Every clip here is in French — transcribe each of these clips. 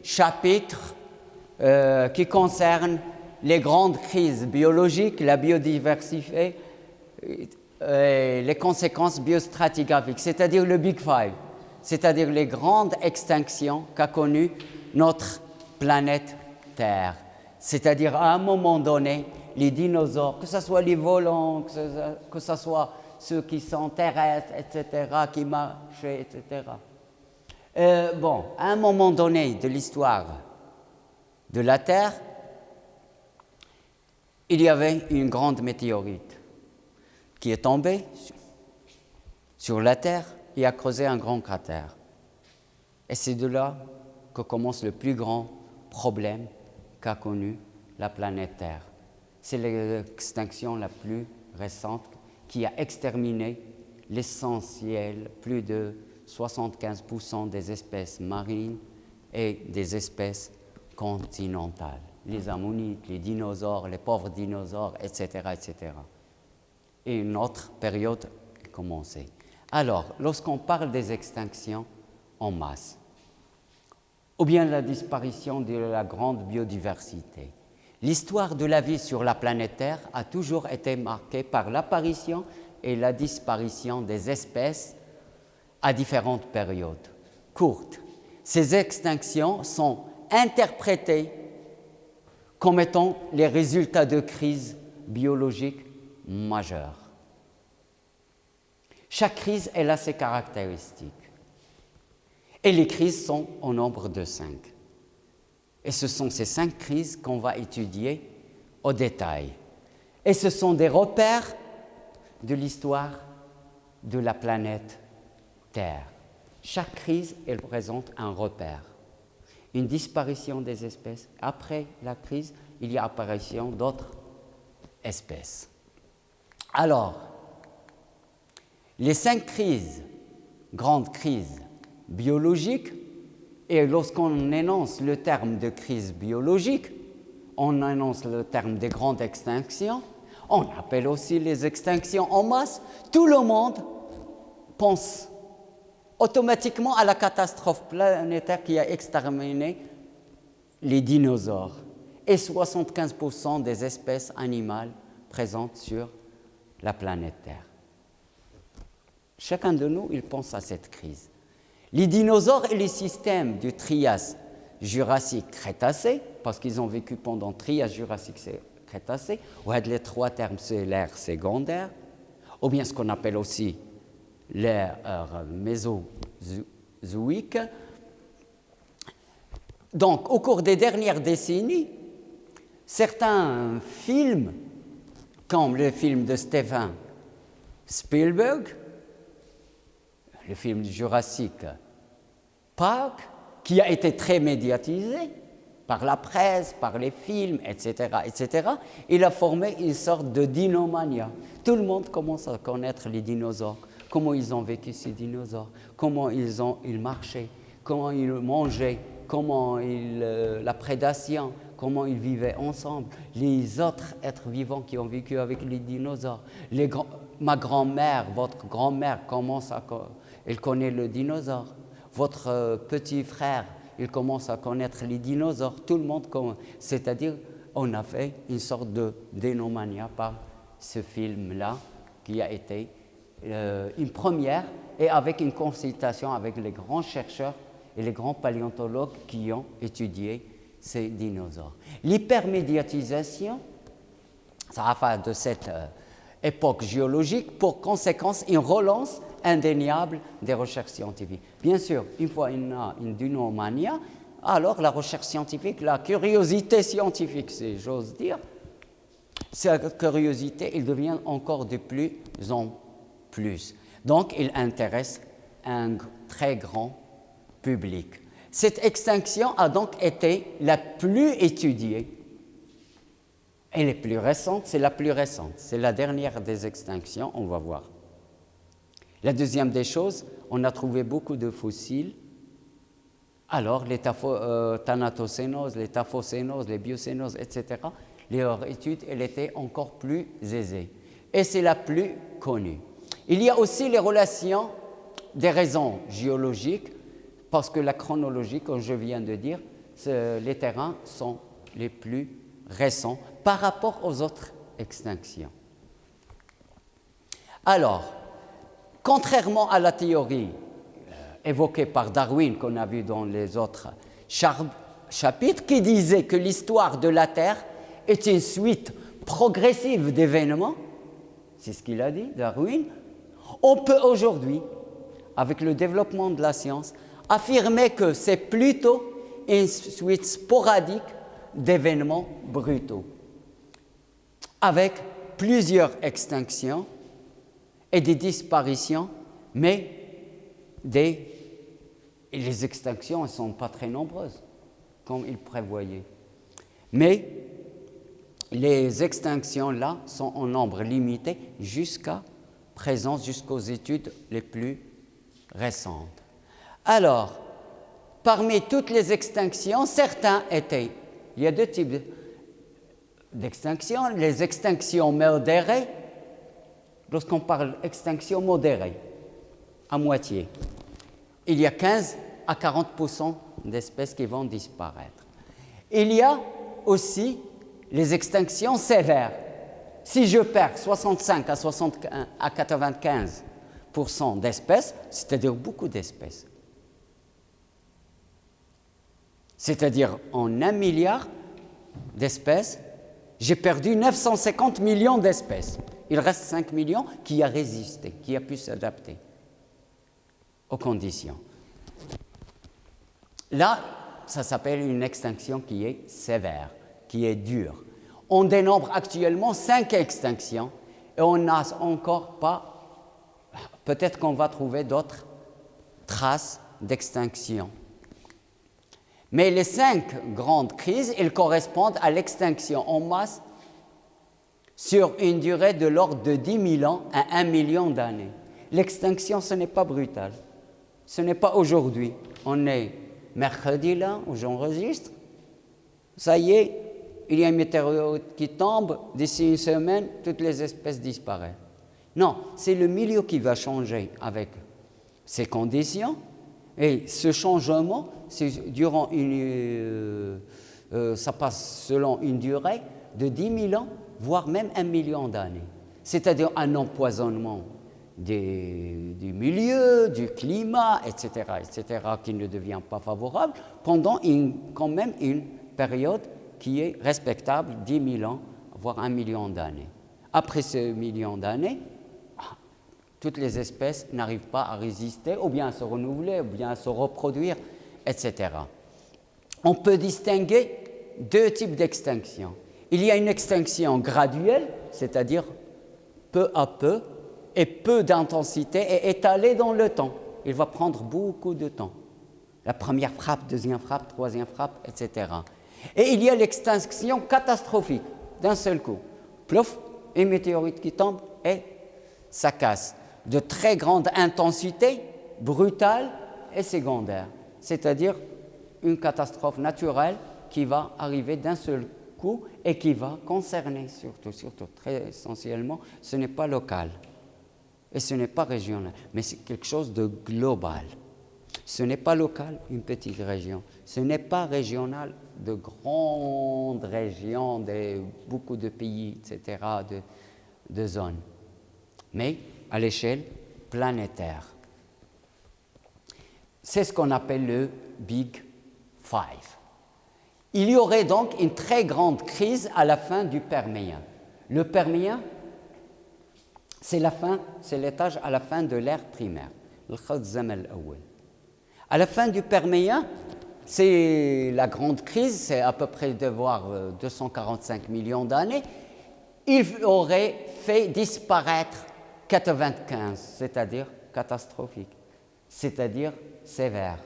chapitre qui concerne les grandes crises biologiques, la biodiversité, les conséquences biostratigraphiques, c'est-à-dire le Big Five, c'est-à-dire les grandes extinctions qu'a connues notre planète Terre. C'est-à-dire à un moment donné, les dinosaures, que ce soit les volants, que ce soit ceux qui sont terrestres, etc., qui marchaient, etc. À un moment donné de l'histoire de la Terre, il y avait une grande météorite qui est tombée sur la Terre et a creusé un grand cratère. Et c'est de là que commence le plus grand problème qu'a connu la planète Terre. C'est l'extinction la plus récente qui a exterminé l'essentiel, plus de 75% des espèces marines et des espèces continentales. Les ammonites, les dinosaures, les pauvres dinosaures, etc., etc. Et une autre période a commencé. Alors, lorsqu'on parle des extinctions en masse, ou bien la disparition de la grande biodiversité, l'histoire de la vie sur la planète Terre a toujours été marquée par l'apparition et la disparition des espèces à différentes périodes courtes. Ces extinctions sont interprétées comme étant les résultats de crises biologiques majeures. Chaque crise, elle a ses caractéristiques. Et les crises sont au nombre de 5. Et ce sont ces 5 crises qu'on va étudier au détail. Et ce sont des repères de l'histoire de la planète Terre. Chaque crise, elle présente un repère. Une disparition des espèces. Après la crise, il y a apparition d'autres espèces. Alors, les 5 crises, grandes crises biologiques, et lorsqu'on énonce le terme de crise biologique, on énonce le terme des grandes extinctions, on appelle aussi les extinctions en masse. Tout le monde pense automatiquement à la catastrophe planétaire qui a exterminé les dinosaures et 75% des espèces animales présentes sur la planète Terre. Chacun de nous, il pense à cette crise. Les dinosaures et les systèmes du Trias, Jurassique, Crétacé, parce qu'ils ont vécu pendant Trias, Jurassique, Crétacé, ou les 3 termes, c'est l'ère secondaire, ou bien ce qu'on appelle aussi l'ère mésozoïque. Donc, au cours des dernières décennies, certains films, comme le film de Steven Spielberg, le film Jurassic Park, qui a été très médiatisé par la presse, par les films, etc., etc., il a formé une sorte de dinomania. Tout le monde commence à connaître les dinosaures, comment ils ont vécu ces dinosaures, comment ils marchaient, comment ils mangeaient, comment la prédation, comment ils vivaient ensemble, les autres êtres vivants qui ont vécu avec les dinosaures. Ma grand-mère, votre grand-mère elle connaît le dinosaure. Votre petit frère, il commence à connaître les dinosaures. Tout le monde commence. C'est-à-dire, on a fait une sorte de dénomania par ce film-là, qui a été une première, et avec une consultation avec les grands chercheurs et les grands paléontologues qui ont étudié ces dinosaures. L'hypermédiatisation, ça a fait de cette époque géologique pour conséquence une relance indéniable des recherches scientifiques. Bien sûr, une fois il y a une dinomania, alors la recherche scientifique, la curiosité scientifique, si j'ose dire, cette curiosité, elle devient encore de plus en plus. Donc, il intéresse un très grand public. Cette extinction a donc été la plus étudiée. Elle est plus récente, c'est la plus récente. C'est la dernière des extinctions, on va voir. La deuxième des choses, on a trouvé beaucoup de fossiles. Alors, les thanatocénoses, les taphocénoses, les biocénoses, etc., leur étude, elle était encore plus aisée. Et c'est la plus connue. Il y a aussi les relations des raisons géologiques, parce que la chronologie, comme je viens de dire, les terrains sont les plus récents par rapport aux autres extinctions. Alors, contrairement à la théorie évoquée par Darwin, qu'on a vu dans les autres chapitres, qui disait que l'histoire de la Terre est une suite progressive d'événements, c'est ce qu'il a dit, Darwin, on peut aujourd'hui, avec le développement de la science, affirmer que c'est plutôt une suite sporadique d'événements brutaux, avec plusieurs extinctions et des disparitions, mais les extinctions ne sont pas très nombreuses, comme il prévoyait. Mais les extinctions là sont en nombre limité jusqu'à présent, jusqu'aux études les plus récentes. Alors, parmi toutes les extinctions, certains étaient, il y a deux types d'extinctions, les extinctions modérées, lorsqu'on parle d'extinction modérée, à moitié, il y a 15 à 40% d'espèces qui vont disparaître. Il y a aussi les extinctions sévères. Si je perds 65 à 95% d'espèces, c'est-à-dire beaucoup d'espèces, c'est-à-dire en 1 milliard d'espèces, j'ai perdu 950 millions d'espèces. Il reste 5 millions qui a résisté, qui a pu s'adapter aux conditions. Là, ça s'appelle une extinction qui est sévère, qui est dure. On dénombre actuellement 5 extinctions et on n'a encore pas, peut-être qu'on va trouver d'autres traces d'extinction. Mais les 5 grandes crises, elles correspondent à l'extinction en masse sur une durée de l'ordre de 10 000 ans à 1 million d'années. L'extinction, ce n'est pas brutal. Ce n'est pas aujourd'hui. On est mercredi là, où j'enregistre. Ça y est, il y a une météorite qui tombe. D'ici une semaine, toutes les espèces disparaissent. Non, c'est le milieu qui va changer avec ces conditions. Et ce changement, c'est durant ça passe selon une durée de 10 000 ans, voire même 1 million d'années. C'est-à-dire un empoisonnement du milieu, du climat, etc., qui ne devient pas favorable pendant quand même une période qui est respectable, 10 000 ans, voire 1 million d'années. Après ce million d'années, toutes les espèces n'arrivent pas à résister, ou bien à se renouveler, ou bien à se reproduire, etc. On peut distinguer 2 types d'extinction. Il y a une extinction graduelle, c'est-à-dire peu à peu, et peu d'intensité, et étalée dans le temps. Il va prendre beaucoup de temps. La première frappe, deuxième frappe, troisième frappe, etc. Et il y a l'extinction catastrophique, d'un seul coup. Plouf, une météorite qui tombe et ça casse. De très grande intensité, brutale et secondaire. C'est-à-dire une catastrophe naturelle qui va arriver d'un seul coup et qui va concerner surtout, très essentiellement, ce n'est pas local et ce n'est pas régional, mais c'est quelque chose de global. Ce n'est pas local, une petite région. Ce n'est pas régional, de grandes régions, beaucoup de pays, etc., de zones. Mais à l'échelle planétaire. C'est ce qu'on appelle le Big Five. Il y aurait donc une très grande crise à la fin du Permien. Le Permien, c'est l'étage à la fin de l'ère primaire. À la fin du Permien, c'est la grande crise, c'est à peu près 245 millions d'années. Il aurait fait disparaître 95, c'est-à-dire catastrophique, c'est-à-dire sévère,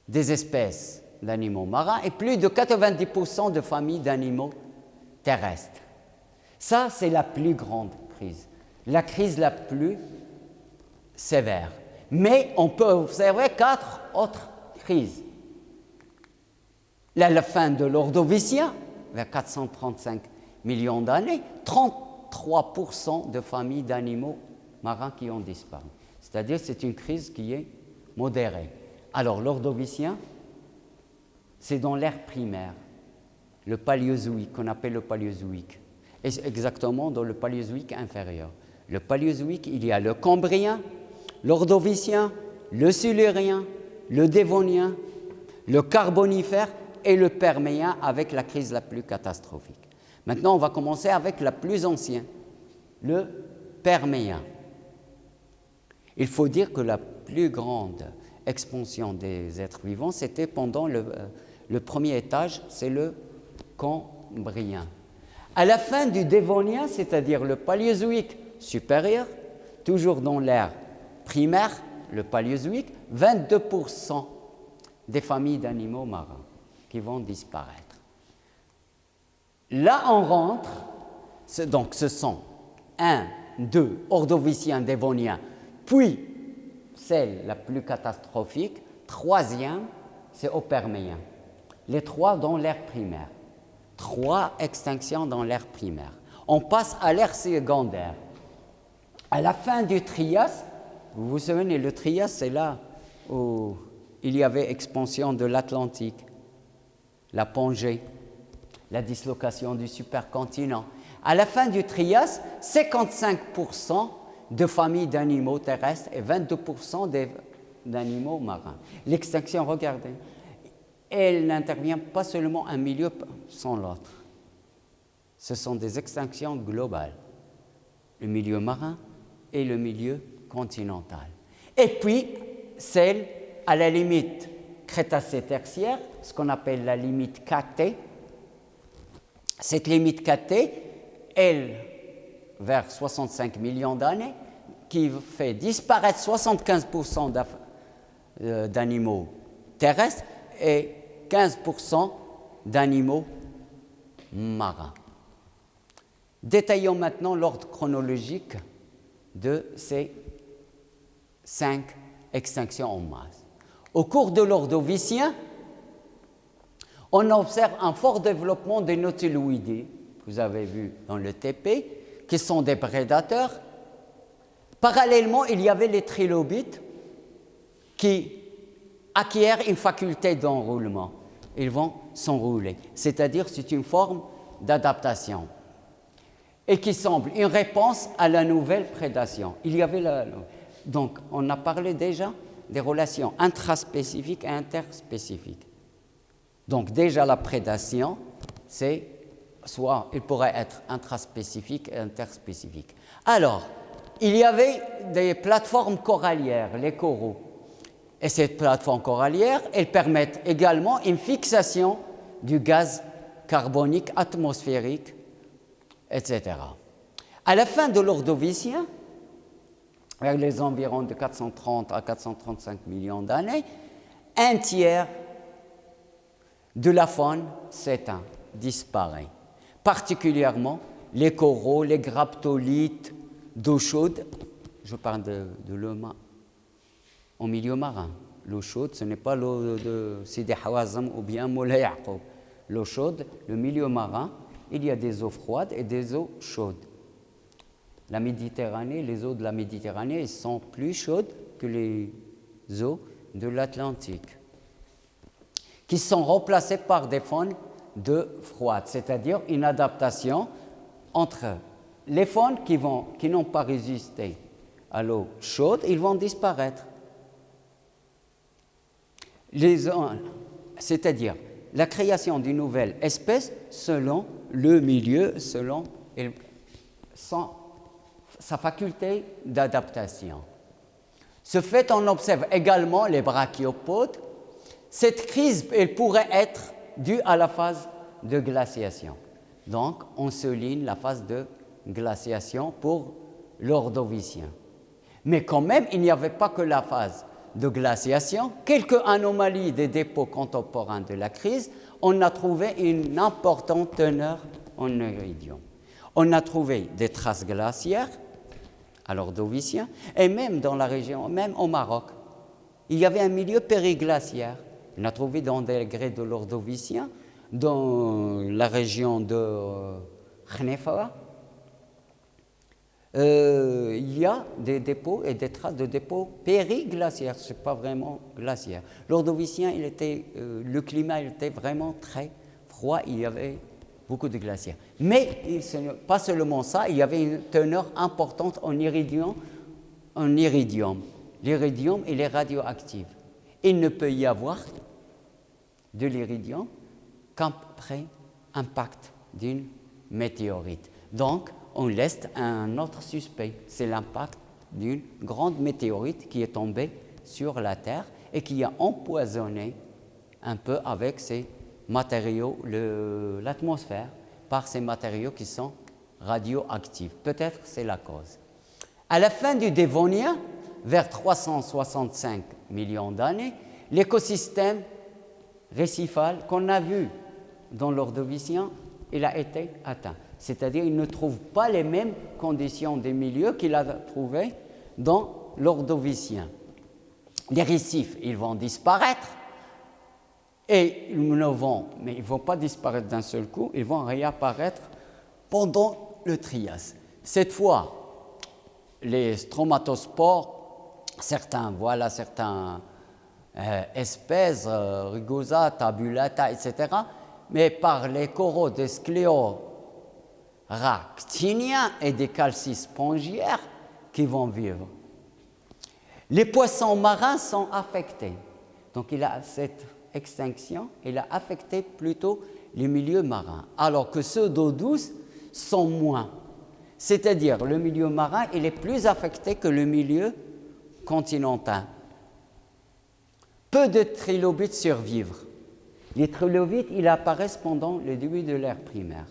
des espèces d'animaux marins et plus de 90% de familles d'animaux terrestres. Ça, c'est la plus grande crise, la crise la plus sévère. Mais on peut observer 4 autres crises. La fin de l'Ordovicien, vers 435 millions d'années, 33% de familles d'animaux marins qui ont disparu. C'est-à-dire que c'est une crise qui est modérée. Alors l'Ordovicien, c'est dans l'ère primaire, le paléozoïque, qu'on appelle le paléozoïque, et exactement dans le paléozoïque inférieur. Le paléozoïque, il y a le cambrien, l'ordovicien, le silurien, le dévonien, le carbonifère et le permien avec la crise la plus catastrophique. Maintenant, on va commencer avec la plus ancienne, le permien. Il faut dire que la plus grande expansion des êtres vivants, c'était pendant le premier étage, c'est le cambrien. À la fin du dévonien, c'est-à-dire le paléozoïque supérieur, toujours dans l'ère primaire, le paléozoïque, 22% des familles d'animaux marins qui vont disparaître. Là, on rentre, donc ce sont 1, 2, ordoviciens, dévoniens, puis celle la plus catastrophique, troisième, c'est au permien. Les trois dans l'ère primaire. 3 extinctions dans l'ère primaire. On passe à l'ère secondaire. À la fin du Trias, vous vous souvenez, le Trias, c'est là où il y avait expansion de l'Atlantique, la Pangée, la dislocation du supercontinent. À la fin du Trias, 55% de familles d'animaux terrestres et 22% d'animaux marins. L'extinction, regardez, elle n'intervient pas seulement un milieu sans l'autre. Ce sont des extinctions globales, le milieu marin et le milieu continental. Et puis, celle à la limite Crétacé-Tertiaire, ce qu'on appelle la limite KT. Cette limite KT, elle, vers 65 millions d'années, qui fait disparaître 75% d'animaux terrestres et 15% d'animaux marins. Détaillons maintenant l'ordre chronologique de ces 5 extinctions en masse. Au cours de l'Ordovicien, on observe un fort développement des nautiloïdés, que vous avez vu dans le TP, qui sont des prédateurs. Parallèlement, il y avait les trilobites qui acquièrent une faculté d'enroulement. Ils vont s'enrouler, c'est-à-dire c'est une forme d'adaptation et qui semble une réponse à la nouvelle prédation. Il y avait donc, on a parlé déjà des relations intraspécifiques et interspécifiques. Donc, déjà la prédation, c'est soit il pourrait être intraspécifique et interspécifique. Alors, il y avait des plateformes corallières, les coraux. Et ces plateformes corallières, elles permettent également une fixation du gaz carbonique atmosphérique, etc. À la fin de l'Ordovicien, vers les environs de 430 à 435 millions d'années, un tiers de la faune s'éteint, disparaît. Particulièrement les coraux, les graptolites d'eau chaude. Je parle de l'eau en milieu marin. L'eau chaude, ce n'est pas l'eau de Sidi Hawazm ou bien Moulay Yaqoub. L'eau chaude, le milieu marin, il y a des eaux froides et des eaux chaudes. La Méditerranée, les eaux de la Méditerranée sont plus chaudes que les eaux de l'Atlantique, qui sont remplacées par des faunes de froide, c'est-à-dire une adaptation entre les faunes qui n'ont pas résisté à l'eau chaude, ils vont disparaître. C'est-à-dire la création d'une nouvelle espèce selon le milieu, selon sa faculté d'adaptation. Ce fait, on observe également les brachiopodes. Cette crise, elle pourrait être due à la phase de glaciation. Donc, on souligne la phase de glaciation pour l'Ordovicien. Mais quand même, il n'y avait pas que la phase de glaciation. Quelques anomalies des dépôts contemporains de la crise, on a trouvé une importante teneur en iridium. On a trouvé des traces glaciaires à l'Ordovicien et même dans la région, même au Maroc. Il y avait un milieu périglaciaire. On a trouvé dans des grès de l'Ordovicien, dans la région de Khnefa, il y a des dépôts et des traces de dépôts périglaciaires, ce n'est pas vraiment glaciaire. L'Ordovicien, le climat il était vraiment très froid, il y avait beaucoup de glaciers. Mais pas seulement ça, il y avait une teneur importante en iridium. L'iridium, il est radioactif. Il ne peut y avoir de l'iridium qu'après impact d'une météorite. Donc, on laisse un autre suspect, c'est l'impact d'une grande météorite qui est tombée sur la Terre et qui a empoisonné un peu avec ces matériaux l'atmosphère par ces matériaux qui sont radioactifs. Peut-être c'est la cause. À la fin du Dévonien, vers 365 millions d'années, l'écosystème récifal qu'on a vu dans l'Ordovicien, il a été atteint. C'est-à-dire qu'il ne trouve pas les mêmes conditions des milieux qu'il a trouvées dans l'Ordovicien. Les récifs, ils vont disparaître et ils ne vont pas disparaître d'un seul coup, ils vont réapparaître pendant le Trias. Cette fois, les stromatospores, certaines espèces, Rugosa, Tabulata, etc., mais par les coraux des scléoractiniens et des calcispongiaires qui vont vivre. Les poissons marins sont affectés. Donc cette extinction, elle a affecté plutôt les milieux marins, alors que ceux d'eau douce sont moins. C'est-à-dire le milieu marin, il est plus affecté que le milieu continental. Peu de trilobites survivent. Les trilobites, ils apparaissent pendant le début de l'ère primaire.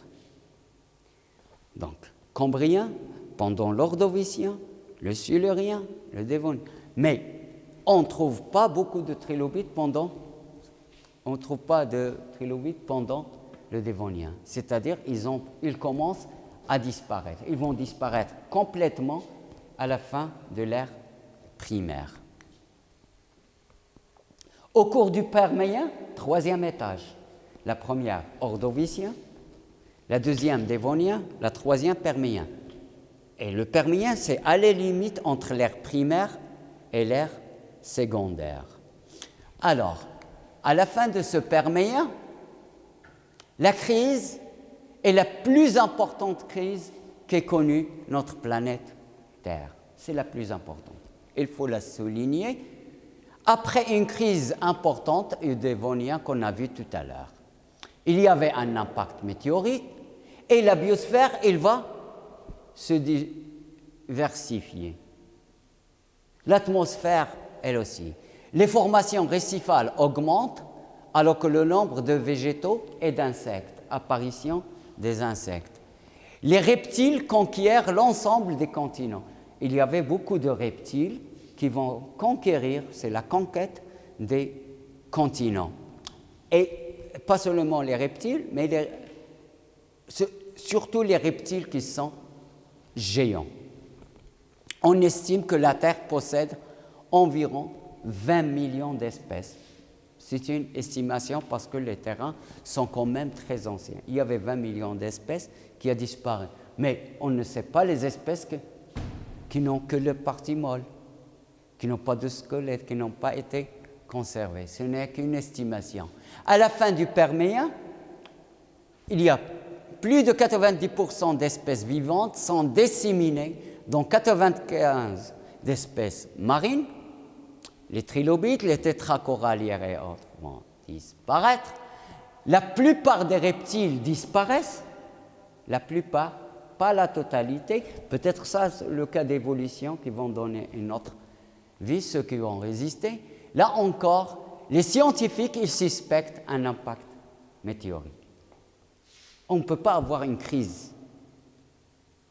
Donc, Cambrien, pendant l'Ordovicien, le Silurien, le Dévonien. Mais on ne trouve pas beaucoup de trilobites pendant le Dévonien. C'est-à-dire ils commencent à disparaître. Ils vont disparaître complètement à la fin de l'ère primaire. Au cours du Permien, troisième étage, la première Ordovicien, la deuxième Dévonien, la troisième Permien. Et le Permien, c'est à la limite entre l'ère primaire et l'ère secondaire. Alors, à la fin de ce Permien, la crise est la plus importante crise qu'ait connue notre planète Terre. C'est la plus importante. Il faut la souligner. Après une crise importante, le Dévonien qu'on a vu tout à l'heure, il y avait un impact météorite et la biosphère, elle va se diversifier. L'atmosphère, elle aussi. Les formations récifales augmentent alors que le nombre de végétaux et d'insectes, apparition des insectes. Les reptiles conquièrent l'ensemble des continents. Il y avait beaucoup de reptiles qui vont conquérir, c'est la conquête des continents. Et pas seulement les reptiles, mais surtout les reptiles qui sont géants. On estime que la Terre possède environ 20 millions d'espèces. C'est une estimation parce que les terrains sont quand même très anciens. Il y avait 20 millions d'espèces qui ont disparu. Mais on ne sait pas les espèces qui n'ont que le partie molle, qui n'ont pas de squelette, qui n'ont pas été conservées. Ce n'est qu'une estimation. À la fin du Permien, il y a plus de 90% d'espèces vivantes sont disséminées dans 95 d'espèces marines. Les trilobites, les tétracorallières et autres vont disparaître. La plupart des reptiles disparaissent, la plupart, pas la totalité. Peut-être ça, c'est le cas d'évolution qui vont donner une autre vie, ceux qui vont résister. Là encore, les scientifiques, ils suspectent un impact météorique. On ne peut pas avoir une crise,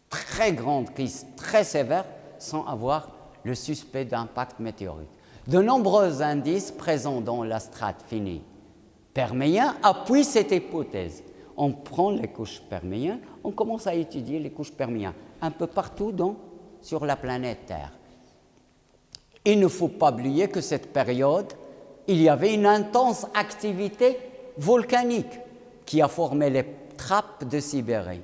très grande crise, très sévère, sans avoir le suspect d'impact météorique. De nombreux indices présents dans la strate finie permien appuient cette hypothèse. On prend les couches permiennes, on commence à étudier les couches permiennes un peu partout sur la planète Terre. Il ne faut pas oublier que cette période, il y avait une intense activité volcanique qui a formé les trappes de Sibérie.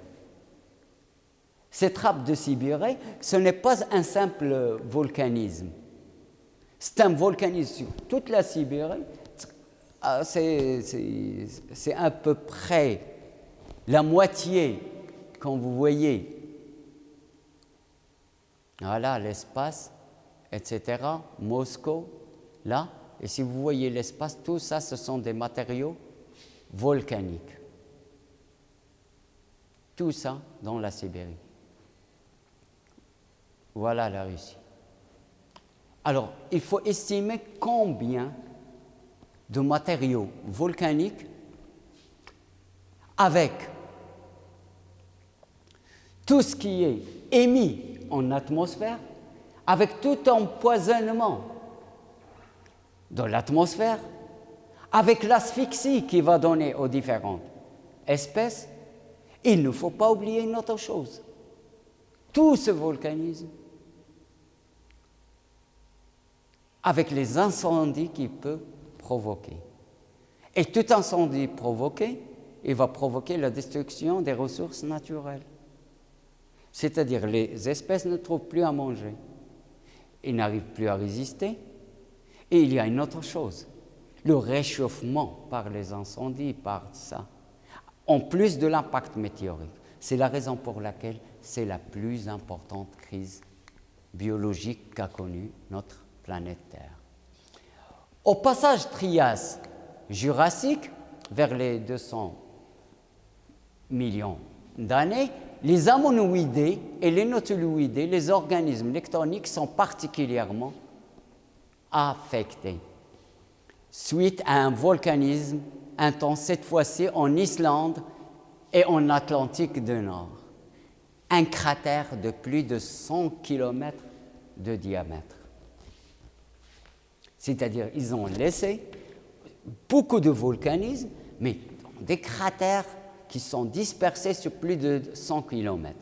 Ces trappes de Sibérie, ce n'est pas un simple volcanisme. C'est un volcanisme sur toute la Sibérie. C'est à peu près la moitié, quand vous voyez, voilà l'espace, etc., Moscou, là, et si vous voyez l'espace, tout ça, ce sont des matériaux volcaniques. Tout ça dans la Sibérie. Voilà la Russie. Alors, il faut estimer combien de matériaux volcaniques avec tout ce qui est émis en atmosphère, avec tout empoisonnement de l'atmosphère, avec l'asphyxie qui va donner aux différentes espèces, il ne faut pas oublier une autre chose. Tout ce volcanisme, avec les incendies qu'il peut provoquer. Et tout incendie provoqué, il va provoquer la destruction des ressources naturelles. C'est-à-dire les espèces ne trouvent plus à manger. Ils n'arrivent plus à résister. Et il y a une autre chose, le réchauffement par les incendies, par ça, en plus de l'impact météorique. C'est la raison pour laquelle c'est la plus importante crise biologique qu'a connue notre planète Terre. Au passage Trias-Jurassique, vers les 200 millions d'années, les ammonoïdés et les nautiloïdés, les organismes tectoniques, sont particulièrement affectés suite à un volcanisme intense, cette fois-ci en Islande et en Atlantique du Nord. Un cratère de plus de 100 km de diamètre. C'est-à-dire ils ont laissé beaucoup de volcanisme, mais des cratères qui sont dispersés sur plus de 100 km.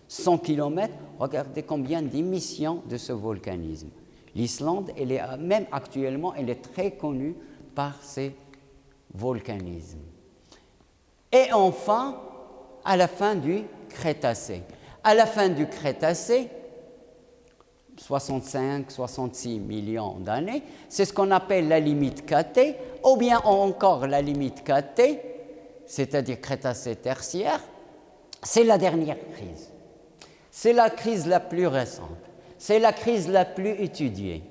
100 km, regardez combien d'émissions de ce volcanisme. L'Islande, même actuellement, elle est très connue par ses volcanismes. Et enfin, à la fin du Crétacé. À la fin du Crétacé, 65-66 millions d'années, c'est ce qu'on appelle la limite KT, ou bien encore la limite KT, c'est-à-dire Crétacé tertiaire, c'est la dernière crise. C'est la crise la plus récente. C'est la crise la plus étudiée.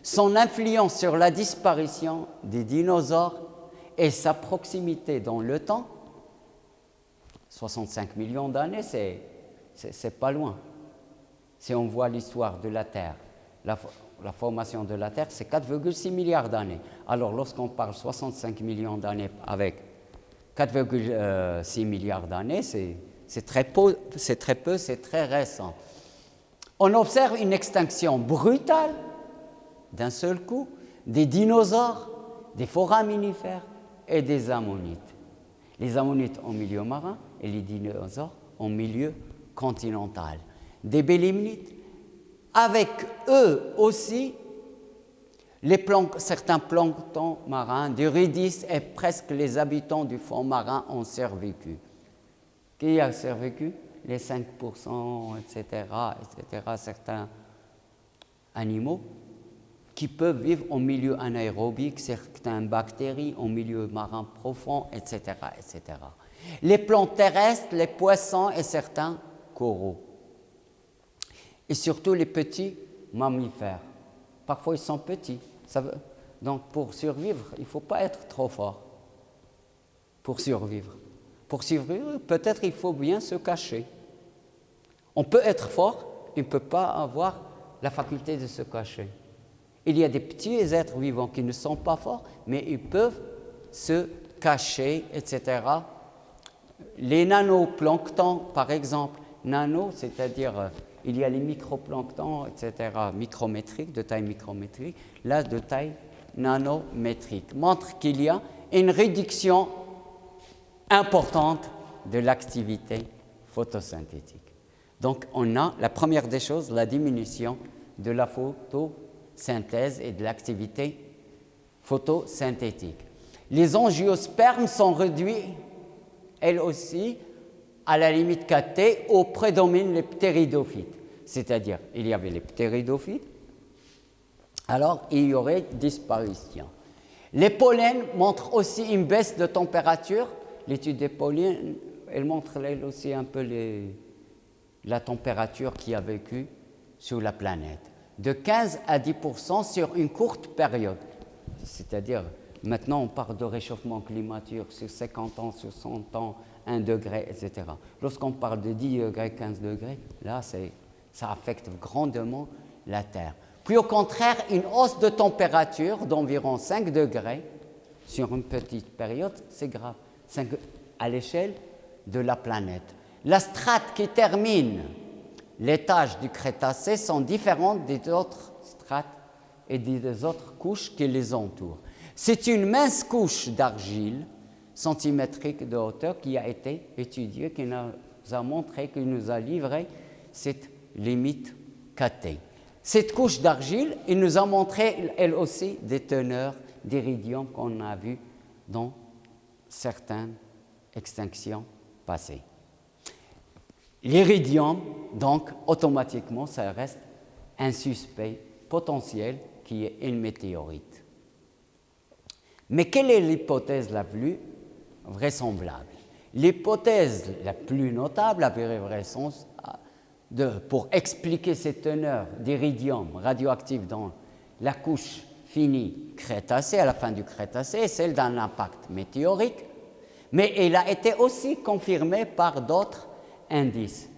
Son influence sur la disparition des dinosaures et sa proximité dans le temps, 65 millions d'années, c'est pas loin. Si on voit l'histoire de la Terre, la formation de la Terre, c'est 4,6 milliards d'années. Alors, lorsqu'on parle 65 millions d'années avec 4,6 milliards d'années, c'est très peu, c'est très récent. On observe une extinction brutale, d'un seul coup, des dinosaures, des foraminifères et des ammonites. Les ammonites en milieu marin et les dinosaures en milieu continental. Des bélimnites, avec eux aussi certains planctons marins, des ridis et presque les habitants du fond marin ont survécu. Qui a survécu? Les 5%, etc., certains animaux qui peuvent vivre en milieu anaérobique, certaines bactéries en milieu marin profond, etc., etc. Les plantes terrestres, les poissons et certains coraux. Et surtout les petits mammifères. Parfois, ils sont petits. Donc, pour survivre, il ne faut pas être trop fort pour survivre. Pour survivre, peut-être il faut bien se cacher. On peut être fort, il ne peut pas avoir la faculté de se cacher. Il y a des petits êtres vivants qui ne sont pas forts, mais ils peuvent se cacher, etc. Les nanoplanctons, par exemple, nano, c'est-à-dire il y a les microplanctons, etc., micrométriques, de taille micrométrique, là de taille nanométrique, montre qu'il y a une réduction importante de l'activité photosynthétique. Donc, on a la première des choses, la diminution de la photosynthèse et de l'activité photosynthétique. Les angiospermes sont réduits, elles aussi, à la limite 4T où prédominent les ptéridophytes. C'est-à-dire, il y avait les ptéridophytes, alors il y aurait disparition. Les pollens montrent aussi une baisse de température. L'étude des pollens, elle montre elle aussi un peu la température qui a vécu sur la planète. De 15 à 10% sur une courte période. C'est-à-dire, maintenant on parle de réchauffement climatique sur 50 ans, sur 100 ans, 1 degré, etc. Lorsqu'on parle de 10 degrés, 15 degrés, là ça affecte grandement la Terre. Puis au contraire, une hausse de température d'environ 5 degrés sur une petite période, c'est grave, à l'échelle de la planète. La strate qui termine l'étage du Crétacé sont différentes des autres strates et des autres couches qui les entourent. C'est une mince couche d'argile centimétrique de hauteur qui a été étudiée, qui nous a montré, qui nous a livré cette limite KT. Cette couche d'argile, il nous a montré, elle aussi, des teneurs d'iridium qu'on a vues dans certaines extinctions passées. L'iridium, donc, automatiquement, ça reste un suspect potentiel qui est une météorite. Mais quelle est l'hypothèse la plus vraisemblable? L'hypothèse la plus notable, à vrai sens, pour expliquer cette teneur d'iridium radioactif dans la couche finie Crétacé, à la fin du Crétacé, est celle d'un impact météorique, mais elle a été aussi confirmée par d'autres indices.